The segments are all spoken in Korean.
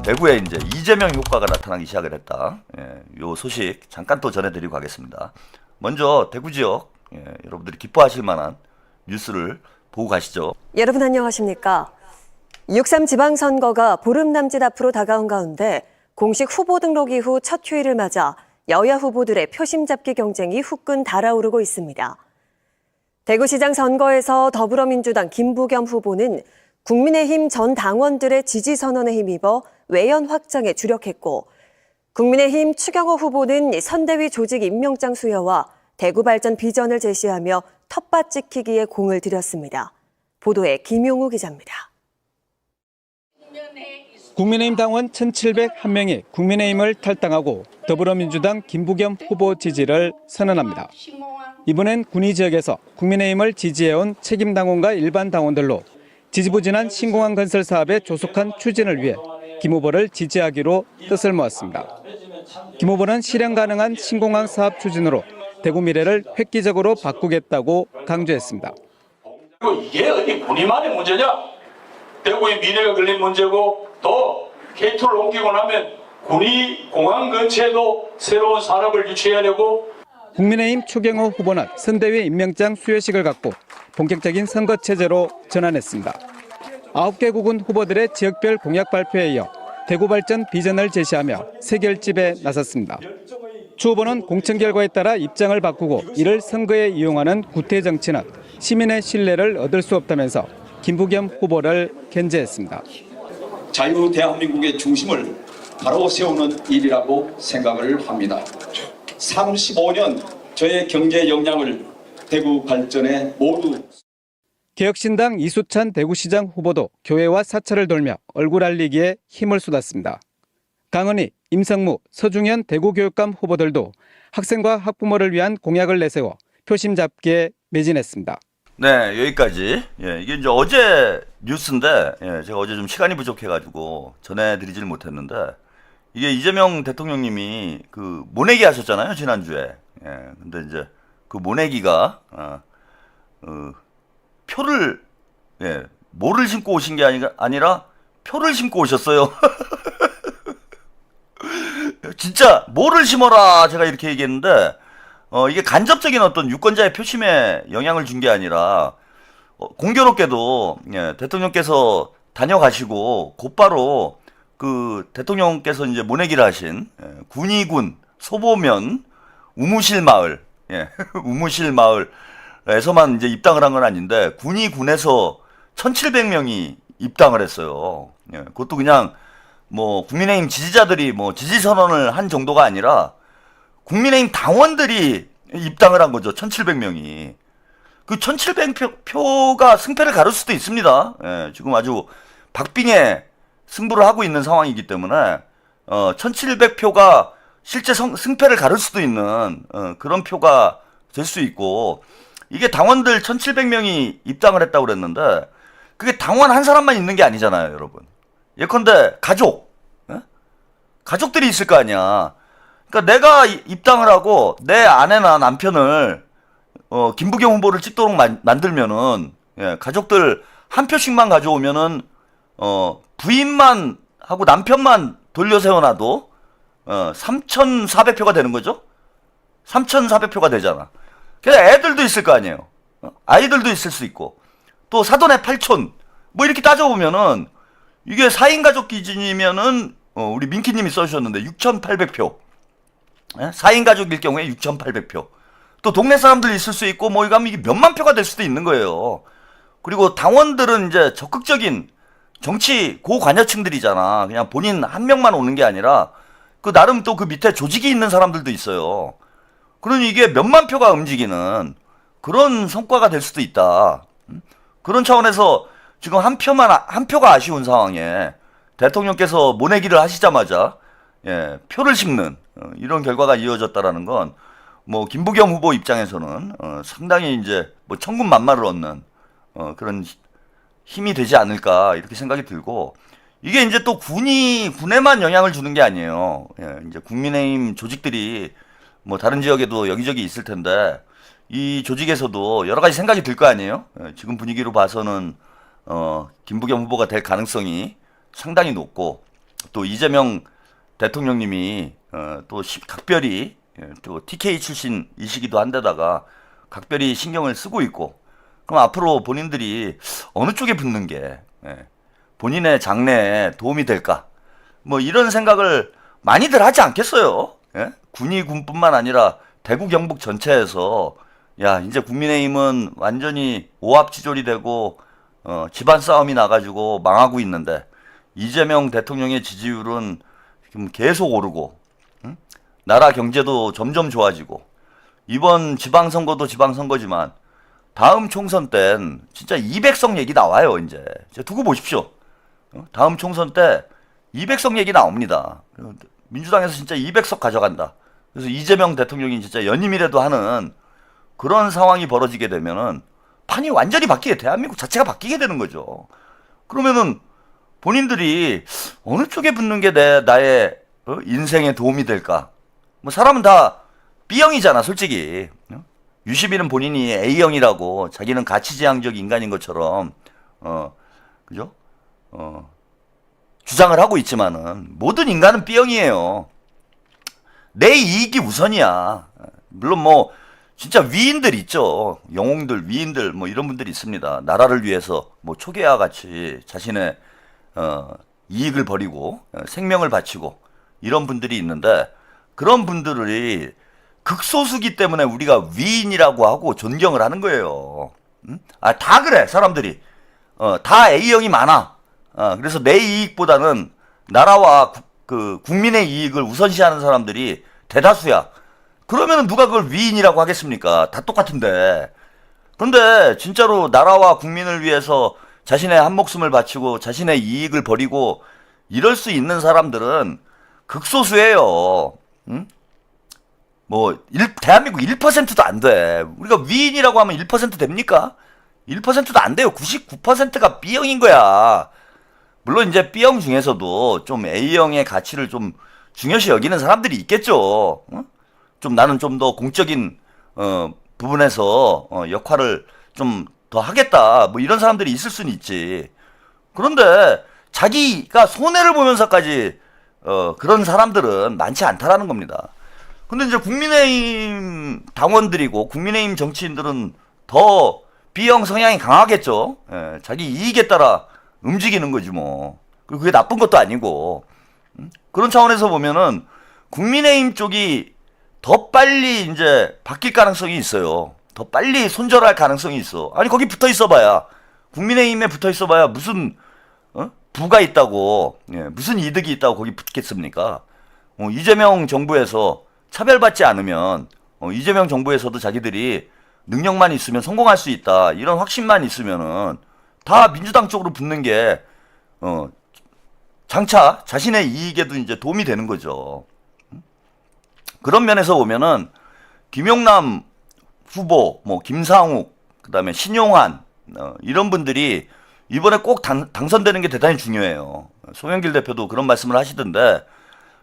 대구에 이제 이재명 효과가 나타나기 시작을 했다. 요 소식 잠깐 또 전해드리고 가겠습니다. 먼저 대구 지역 여러분들이 기뻐하실 만한 뉴스를 보고 가시죠. 여러분 안녕하십니까? 6.3 지방선거가 보름 남짓 앞으로 다가온 가운데 공식 후보 등록 이후 첫 휴일을 맞아 여야 후보들의 표심 잡기 경쟁이 후끈 달아오르고 있습니다. 대구시장 선거에서 더불어민주당 김부겸 후보는 국민의힘 전 당원들의 지지 선언에 힘입어 외연 확장에 주력했고, 국민의힘 추경호 후보는 선대위 조직 임명장 수여와 대구 발전 비전을 제시하며 텃밭 지키기에 공을 들였습니다. 보도에 김용우 기자입니다. 국민의힘 당원 1,701명이 국민의힘을 탈당하고 더불어민주당 김부겸 후보 지지를 선언합니다. 이번엔 군위 지역에서 국민의힘을 지지해온 책임 당원과 일반 당원들로 지지부진한 신공항 건설 사업의 조속한 추진을 위해 김 후보를 지지하기로 뜻을 모았습니다. 김 후보는 실현 가능한 신공항 사업 추진으로 대구 미래를 획기적으로 바꾸겠다고 강조했습니다. 이게 어디 군위만의 문제냐? 대구의 미래가 걸린 문제고 또 K2를 옮기고 나면 군위 공항 근처에도 새로운 산업을 유치해야 되고. 국민의힘 추경호 후보는 선대위 임명장 수여식을 갖고 본격적인 선거 체제로 전환했습니다. 9개 구군 후보들의 지역별 공약 발표에 이어 대구 발전 비전을 제시하며 새 결집에 나섰습니다. 추 후보는 공천 결과에 따라 입장을 바꾸고 이를 선거에 이용하는 구태 정치는 시민의 신뢰를 얻을 수 없다면서 김부겸 후보를 견제했습니다. 자유 대한민국의 중심을 바로 세우는 일이라고 생각을 합니다. 35년 저의 경제 역량을 대구 발전에 모두. 개혁신당 이수찬 대구시장 후보도 교회와 사찰을 돌며 얼굴 알리기에 힘을 쏟았습니다. 강은희, 임성무, 서중현 대구교육감 후보들도 학생과 학부모를 위한 공약을 내세워 표심 잡기에 매진했습니다. 네, 여기까지. 이게 이제 어제 뉴스인데, 제가 어제 좀 시간이 부족해가지고 전해드리질 못했는데, 이게 이재명 대통령님이 그 모내기 하셨잖아요, 지난주에. 근데 이제 그 모내기가, 표를, 모를 심고 오신 게 아니라 표를 심고 오셨어요. 진짜, 모를 심어라, 제가 이렇게 얘기했는데, 이게 간접적인 어떤 유권자의 표심에 영향을 준 게 아니라, 공교롭게도, 대통령께서 다녀가시고, 곧바로, 그, 대통령께서 이제 모내기를 하신, 군위군, 소보면, 우무실 마을, 우무실 마을에서만 이제 입당을 한 건 아닌데, 군위군에서 1,700명이 입당을 했어요. 그것도 그냥, 뭐, 국민의힘 지지자들이 뭐, 지지선언을 한 정도가 아니라, 국민의힘 당원들이 입당을 한 거죠. 1,700명이. 그 1,700표가 승패를 가를 수도 있습니다. 지금 아주 박빙의 승부를 하고 있는 상황이기 때문에 1,700표가 실제 승패를 가를 수도 있는 그런 표가 될 수 있고, 이게 당원들 1,700명이 입당을 했다고 그랬는데 그게 당원 한 사람만 있는 게 아니잖아요, 여러분. 예컨대 가족들이 있을 거 아니야. 그러니까 내가 입당을 하고 내 아내나 남편을 김부겸 후보를 찍도록 만들면은 가족들 한 표씩만 가져오면은 부인만 하고 남편만 돌려 세워놔도 3,400표가 되는 거죠. 3,400표가 되잖아. 그래서 애들도 있을 거 아니에요. 아이들도 있을 수 있고 또 사돈의 8촌 뭐 이렇게 따져보면은 이게 4인 가족 기준이면은 우리 민키님이 써주셨는데 6,800표. 4인 가족일 경우에 6,800표. 또 동네 사람들 있을 수 있고 뭐 이거 하면 이게 몇만 표가 될 수도 있는 거예요. 그리고 당원들은 이제 적극적인 정치 고관여층들이잖아. 그냥 본인 한 명만 오는 게 아니라 그 나름 또 그 밑에 조직이 있는 사람들도 있어요. 그러니 이게 몇만 표가 움직이는 그런 성과가 될 수도 있다. 그런 차원에서 지금 한 표가 아쉬운 상황에 대통령께서 모내기를 하시자마자 표를 심는 이런 결과가 이어졌다라는 건 뭐 김부겸 후보 입장에서는 상당히 이제 뭐 천군만마를 얻는 그런 힘이 되지 않을까 이렇게 생각이 들고, 이게 이제 또 군에만 영향을 주는 게 아니에요. 이제 국민의힘 조직들이 뭐 다른 지역에도 여기저기 있을 텐데 이 조직에서도 여러 가지 생각이 들 거 아니에요. 지금 분위기로 봐서는 김부겸 후보가 될 가능성이 상당히 높고, 또 이재명 대통령님이 또 각별히 또 TK 출신이시기도 한데다가 각별히 신경을 쓰고 있고, 그럼 앞으로 본인들이 어느 쪽에 붙는 게 본인의 장래에 도움이 될까? 뭐 이런 생각을 많이들 하지 않겠어요? 예? 군뿐만 아니라 대구 경북 전체에서 야, 이제 국민의힘은 완전히 오합지졸이 되고 집안 싸움이 나가지고 망하고 있는데 이재명 대통령의 지지율은 지금 계속 오르고, 응? 나라 경제도 점점 좋아지고, 이번 지방선거도 지방선거지만 다음 총선 땐 진짜 200석 얘기 나와요. 이제 두고 보십시오. 다음 총선 때 200석 얘기 나옵니다. 민주당에서 진짜 200석 가져간다. 그래서 이재명 대통령이 진짜 연임이라도 하는 그런 상황이 벌어지게 되면은 판이 완전히 바뀌게, 대한민국 자체가 바뀌게 되는 거죠. 그러면은 본인들이 어느 쪽에 붙는 게 나의 인생에 도움이 될까? 뭐 사람은 다 B형이잖아, 솔직히. 유시민은 본인이 A형이라고 자기는 가치지향적 인간인 것처럼 그죠? 주장을 하고 있지만은 모든 인간은 B형이에요. 내 이익이 우선이야. 물론 뭐 진짜 위인들 있죠. 영웅들, 위인들 뭐 이런 분들이 있습니다. 나라를 위해서 뭐 초계와 같이 자신의 이익을 버리고 생명을 바치고 이런 분들이 있는데, 그런 분들이 극소수기 때문에 우리가 위인이라고 하고 존경을 하는 거예요. 응? 아, 다 그래, 사람들이. 다 A형이 많아. 그래서 내 이익보다는 나라와 국민의 이익을 우선시하는 사람들이 대다수야. 그러면 누가 그걸 위인이라고 하겠습니까? 다 똑같은데. 근데 진짜로 나라와 국민을 위해서 자신의 한 목숨을 바치고 자신의 이익을 버리고 이럴 수 있는 사람들은 극소수예요. 응? 뭐 대한민국 1%도 안 돼. 우리가 위인이라고 하면 1% 됩니까? 1%도 안 돼요. 99%가 B형인 거야. 물론 이제 B형 중에서도 좀 A형의 가치를 좀 중요시 여기는 사람들이 있겠죠. 좀 나는 좀 더 공적인 부분에서 역할을 좀 더 하겠다. 뭐 이런 사람들이 있을 수는 있지. 그런데 자기가 손해를 보면서까지 그런 사람들은 많지 않다라는 겁니다. 근데 이제 국민의힘 당원들이고 국민의힘 정치인들은 더 B형 성향이 강하겠죠. 예, 자기 이익에 따라 움직이는 거지 뭐. 그리고 그게 나쁜 것도 아니고. 그런 차원에서 보면은 국민의힘 쪽이 더 빨리 이제 바뀔 가능성이 있어요. 더 빨리 손절할 가능성이 있어. 아니 거기 붙어 있어봐야, 국민의힘에 붙어 있어봐야 무슨 부가 있다고, 무슨 이득이 있다고 거기 붙겠습니까? 이재명 정부에서 차별받지 않으면 이재명 정부에서도 자기들이 능력만 있으면 성공할 수 있다, 이런 확신만 있으면은 다 민주당 쪽으로 붙는 게 장차 자신의 이익에도 이제 도움이 되는 거죠. 그런 면에서 보면은 김용남 후보, 뭐 김상욱, 그다음에 신용환 이런 분들이 이번에 꼭 당선되는 게 대단히 중요해요. 송영길 대표도 그런 말씀을 하시던데,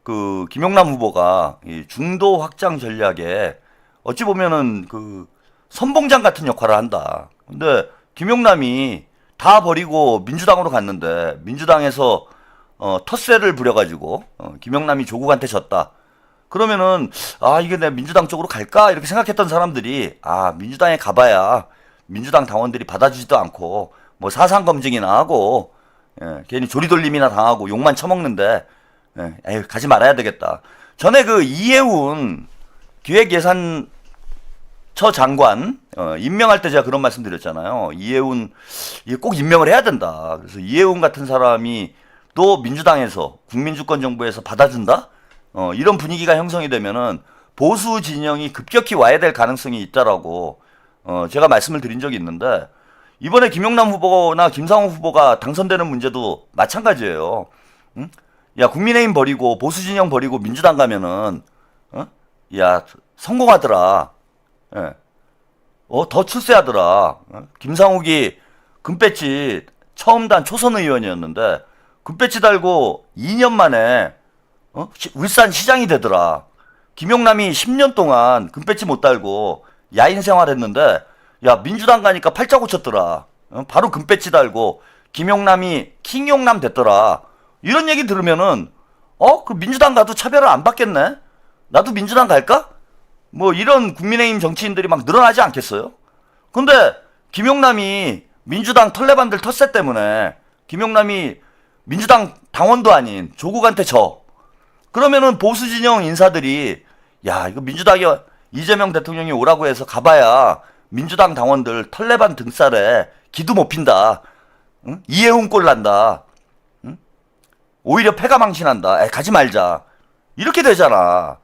그 김용남 후보가 이 중도 확장 전략에 어찌 보면은 그 선봉장 같은 역할을 한다. 근데 김용남이 다 버리고 민주당으로 갔는데 민주당에서 텃세를 부려가지고 김용남이 조국한테 졌다. 그러면은 이게 내가 민주당 쪽으로 갈까 이렇게 생각했던 사람들이 민주당에 가봐야 민주당 당원들이 받아주지도 않고 뭐 사상 검증이나 하고 괜히 조리돌림이나 당하고 욕만 처먹는데 에휴, 가지 말아야 되겠다. 전에 그 이해운 기획예산처 장관 임명할 때 제가 그런 말씀 드렸잖아요. 이해운 이게 꼭 임명을 해야 된다. 그래서 이해운 같은 사람이 또 민주당에서 국민주권정부에서 받아준다? 이런 분위기가 형성이 되면은 보수 진영이 급격히 와야 될 가능성이 있다라고 제가 말씀을 드린 적이 있는데, 이번에 김용남 후보나 김상욱 후보가 당선되는 문제도 마찬가지예요. 응? 야, 국민의힘 버리고 보수 진영 버리고 민주당 가면은 야, 성공하더라. 예. 더 출세하더라. 김상욱이 금배지 처음 단 초선 의원이었는데 금배지 달고 2년 만에 울산 시장이 되더라. 김용남이 10년 동안 금배지 못 달고 야인 생활했는데 야, 민주당 가니까 팔자 고쳤더라. 바로 금배지 달고 김용남이 킹용남 됐더라. 이런 얘기 들으면은 그 민주당 가도 차별을 안 받겠네? 나도 민주당 갈까? 뭐 이런 국민의힘 정치인들이 막 늘어나지 않겠어요? 근데 김용남이 민주당 털레반들 텃세 때문에 김용남이 민주당 당원도 아닌 조국한테 져. 그러면은 보수 진영 인사들이 야, 이거 민주당이 이재명 대통령이 오라고 해서 가봐야 민주당 당원들 털레반 등살에 기도 못 핀다. 응? 이해훈 꼴 난다. 응? 오히려 패가 망신한다. 가지 말자. 이렇게 되잖아.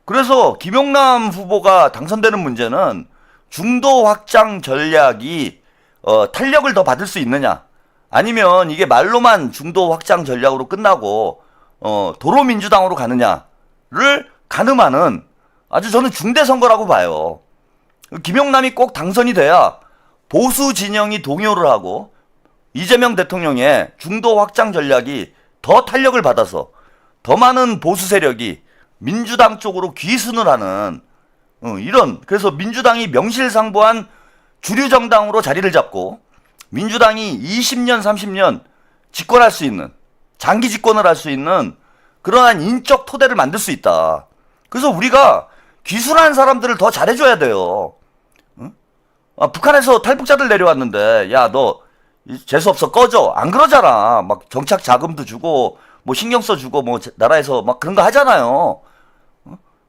그래서 김용남 후보가 당선되는 문제는 중도 확장 전략이 탄력을 더 받을 수 있느냐, 아니면 이게 말로만 중도 확장 전략으로 끝나고 도로민주당으로 가느냐를 가늠하는 아주 저는 중대 선거라고 봐요. 김용남이 꼭 당선이 돼야 보수 진영이 동요를 하고 이재명 대통령의 중도 확장 전략이 더 탄력을 받아서 더 많은 보수 세력이 민주당 쪽으로 귀순을 하는 이런, 그래서 민주당이 명실상부한 주류 정당으로 자리를 잡고 민주당이 20년, 30년 집권할 수 있는, 장기 집권을 할 수 있는 그러한 인적 토대를 만들 수 있다. 그래서 우리가 귀순한 사람들을 더 잘해줘야 돼요. 응? 북한에서 탈북자들 내려왔는데 야, 너 재수없어 꺼져, 안 그러잖아. 막 정착 자금도 주고 뭐 신경 써주고 뭐 나라에서 막 그런 거 하잖아요.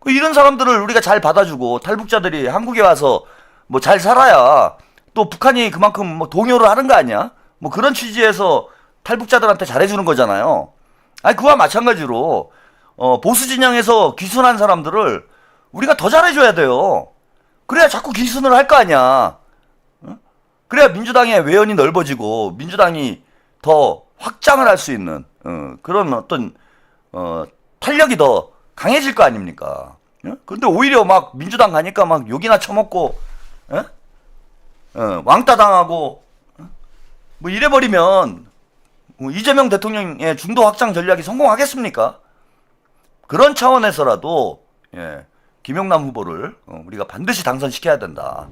이런 사람들을 우리가 잘 받아주고 탈북자들이 한국에 와서 뭐 잘 살아야 또 북한이 그만큼 뭐 동요를 하는 거 아니야? 뭐 그런 취지에서 탈북자들한테 잘해주는 거잖아요. 아니, 그와 마찬가지로 보수 진영에서 귀순한 사람들을 우리가 더 잘해줘야 돼요. 그래야 자꾸 귀순을 할 거 아니야. 그래야 민주당의 외연이 넓어지고 민주당이 더 확장을 할 수 있는 그런 어떤 탄력이 더 강해질 거 아닙니까? 근데 오히려 막 민주당 가니까 막 욕이나 처먹고 왕따 당하고 뭐 이래버리면 이재명 대통령의 중도 확장 전략이 성공하겠습니까? 그런 차원에서라도 김용남 후보를 우리가 반드시 당선시켜야 된다.